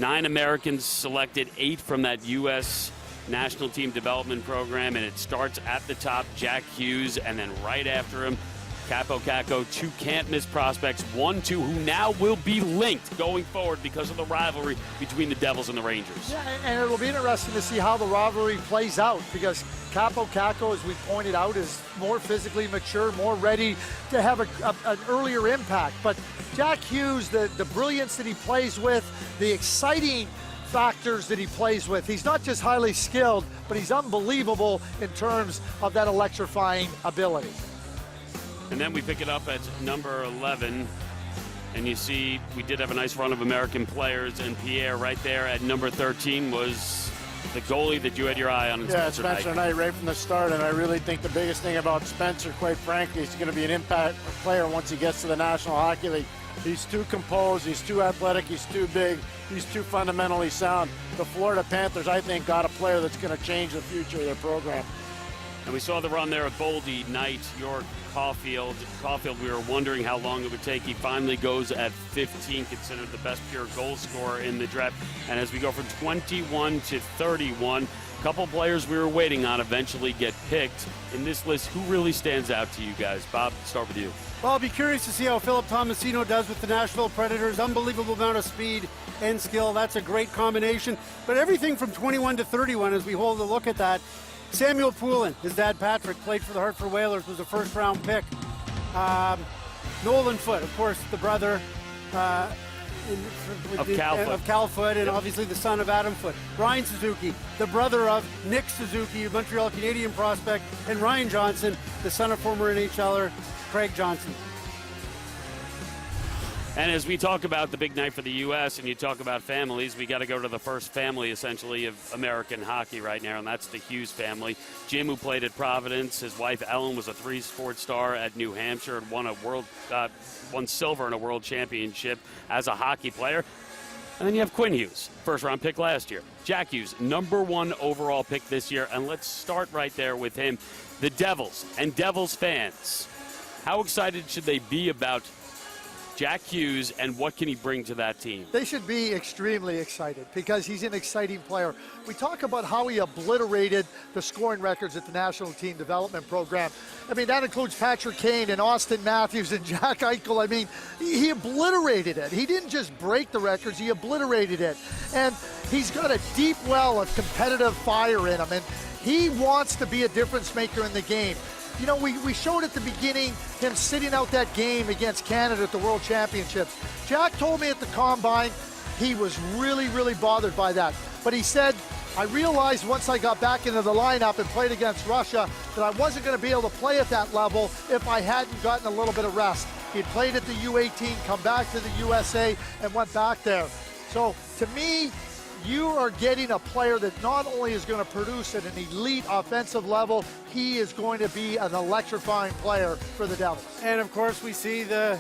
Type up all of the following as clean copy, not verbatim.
9 Americans selected, 8 from that U.S. National Team Development Program, and it starts at the top, Jack Hughes, and then right after him, Capo Caco, 2 can't-miss prospects, 1-2, who now will be linked going forward because of the rivalry between the Devils and the Rangers. Yeah, and it'll be interesting to see how the rivalry plays out, because Capo Caco, as we pointed out, is more physically mature, more ready to have an earlier impact. But Jack Hughes, the brilliance that he plays with, the exciting factors that he plays with, he's not just highly skilled, but he's unbelievable in terms of that electrifying ability. And then we pick it up at number 11, and you see we did have a nice run of American players, and Pierre right there at number 13 was the goalie that you had your eye on. Yeah, Spencer Knight right from the start, and I really think the biggest thing about Spencer, quite frankly, is going to be an impact player once he gets to the National Hockey League. He's too composed, he's too athletic, he's too big, he's too fundamentally sound. The Florida Panthers, I think, got a player that's going to change the future of their program. And we saw the run there of Boldy, Knight, York, Caulfield. Caulfield, we were wondering how long it would take. He finally goes at 15, considered the best pure goal scorer in the draft. And as we go from 21 to 31, a couple players we were waiting on eventually get picked. In this list, who really stands out to you guys? Bob, start with you. Well, I'll be curious to see how Philip Tomasino does with the Nashville Predators. Unbelievable amount of speed and skill. That's a great combination. But everything from 21 to 31, as we hold a look at that, Samuel Poulin, his dad Patrick, played for the Hartford Whalers, was a first-round pick. Nolan Foote, of course, the brother of Cal Foote, and obviously the son of Adam Foote. Ryan Suzuki, the brother of Nick Suzuki, Montreal Canadian prospect, and Ryan Johnson, the son of former NHLer Craig Johnson. And as we talk about the big night for the U.S. and you talk about families, we got to go to the first family, essentially, of American hockey right now, and that's the Hughes family. Jim, who played at Providence, his wife Ellen was a 3-sport star at New Hampshire and won silver in a world championship as a hockey player. And then you have Quinn Hughes, first-round pick last year. Jack Hughes, number 1 overall pick this year, and let's start right there with him. The Devils and Devils fans, how excited should they be about Jack Hughes, and what can he bring to that team? They should be extremely excited because he's an exciting player. We talk about how he obliterated the scoring records at the National Team Development Program. I mean, that includes Patrick Kane and Austin Matthews and Jack Eichel. I mean, he obliterated it. He didn't just break the records, he obliterated it. And he's got a deep well of competitive fire in him, and he wants to be a difference maker in the game. You know, we showed at the beginning him sitting out that game against Canada at the World Championships. Jack told me at the Combine he was really, really bothered by that. But he said, I realized once I got back into the lineup and played against Russia that I wasn't going to be able to play at that level if I hadn't gotten a little bit of rest. He'd played at the U18, come back to the USA, and went back there. So, to me, you are getting a player that not only is going to produce at an elite offensive level, he is going to be an electrifying player for the Devils. And of course, we see the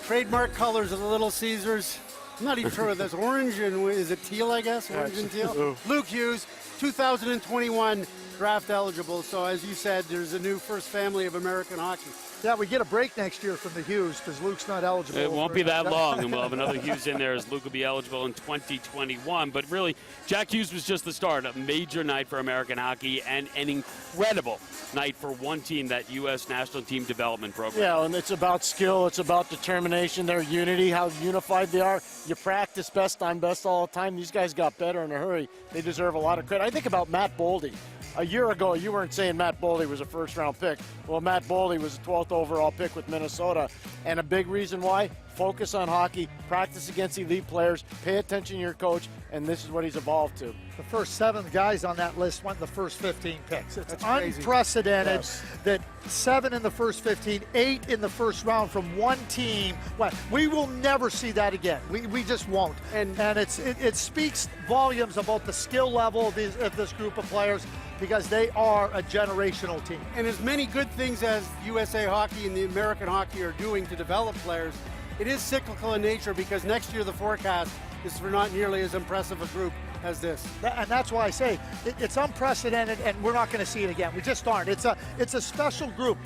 trademark colors of the Little Caesars. I'm not even sure what that's orange and is it teal, I guess? Orange and teal. Luke Hughes, 2021 draft eligible. So as you said, there's a new first family of American hockey. Yeah, we get a break next year from the Hughes because Luke's not eligible. It won't be that long, and we'll have another Hughes in there as Luke will be eligible in 2021. But really, Jack Hughes was just the start. A major night for American hockey and an incredible night for one team, that U.S. National Team Development Program. Yeah, and it's about skill. It's about determination, their unity, how unified they are. You practice best on best all the time. These guys got better in a hurry. They deserve a lot of credit. I think about Matt Boldy. A year ago, you weren't saying Matt Boldy was a first-round pick. Well, Matt Boldy was a 12th overall pick with Minnesota. And a big reason why? Focus on hockey, practice against elite players, pay attention to your coach, and this is what he's evolved to. The first 7 guys on that list went in the first 15 picks. It's unprecedented that 7 in the first 15, 8 in the first round from one team. Well, we will never see that again. We just won't. And it speaks volumes about the skill level of this group of players, because they are a generational team. And as many good things as USA Hockey and the American hockey are doing to develop players, it is cyclical in nature, because next year the forecast is for not nearly as impressive a group as this. And that's why I say it's unprecedented, and we're not going to see it again. We just aren't. It's a special group.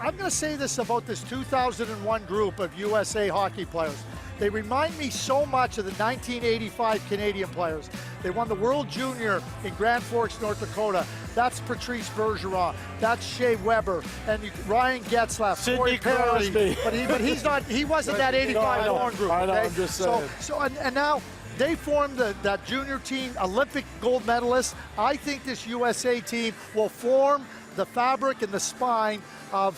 I'm going to say this about this 2001 group of USA hockey players. They remind me so much of the 1985 Canadian players. They won the World Junior in Grand Forks, North Dakota. That's Patrice Bergeron. That's Shea Weber. And Ryan Getzlaff. Sidney Perry. Crosby. But he wasn't that 85 horn group. I know, Okay? I'm just saying. And now they formed that junior team, Olympic gold medalists. I think this USA team will form the fabric and the spine of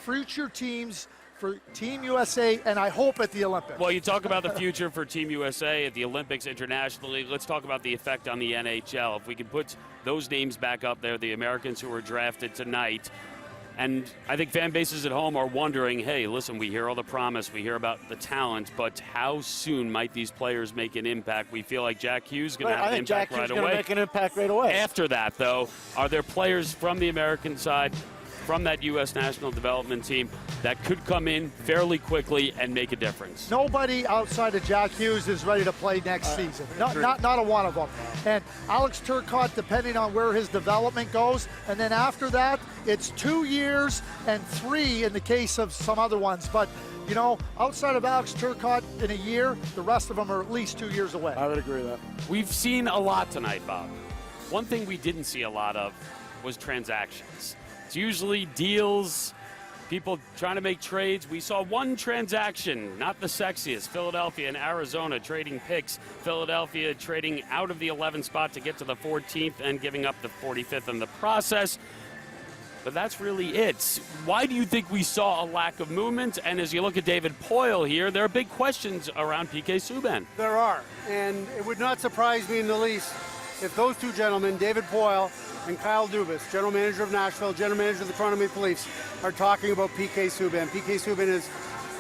future teams for Team USA, and I hope at the Olympics. Well, you talk about the future for Team USA at the Olympics internationally. Let's talk about the effect on the NHL. If we can put those names back up there, the Americans who were drafted tonight. And I think fan bases at home are wondering, hey, listen, we hear all the promise, we hear about the talent, but how soon might these players make an impact? We feel like Jack Hughes is going to have an impact right away. I think Jack Hughes is going to make an impact right away. After that, though, are there players from the American side, from that U.S. national development team, that could come in fairly quickly and make a difference? Nobody outside of Jack Hughes is ready to play next season. Not a one of them. And Alex Turcotte, depending on where his development goes, and then after that, it's 2 years and 3 in the case of some other ones. But, you know, outside of Alex Turcotte in a year, the rest of them are at least 2 years away. I would agree with that. We've seen a lot tonight, Bob. One thing we didn't see a lot of was transactions. It's usually deals, people trying to make trades. We saw one transaction, not the sexiest. Philadelphia and Arizona trading picks. Philadelphia trading out of the 11th spot to get to the 14th and giving up the 45th in the process. But that's really it. Why do you think we saw a lack of movement? And as you look at David Poile here, there are big questions around PK Subban. There are, and it would not surprise me in the least if those two gentlemen, David Poile and Kyle Dubas, general manager of Nashville, general manager of the Toronto Maple Leafs, are talking about PK Subban. PK Subban is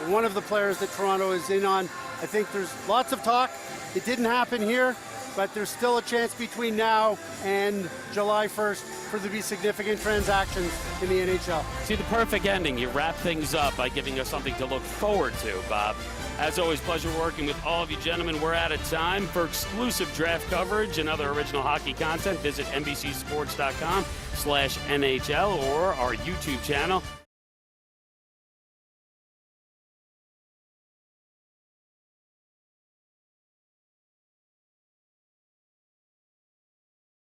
one of the players that Toronto is in on. I think there's lots of talk. It didn't happen here, but there's still a chance between now and July 1st for there to be significant transactions in the NHL. See, the perfect ending. You wrap things up by giving us something to look forward to, Bob. As always, pleasure working with all of you gentlemen. We're out of time. For exclusive draft coverage and other original hockey content, visit NBCSports.com/NHL or our YouTube channel.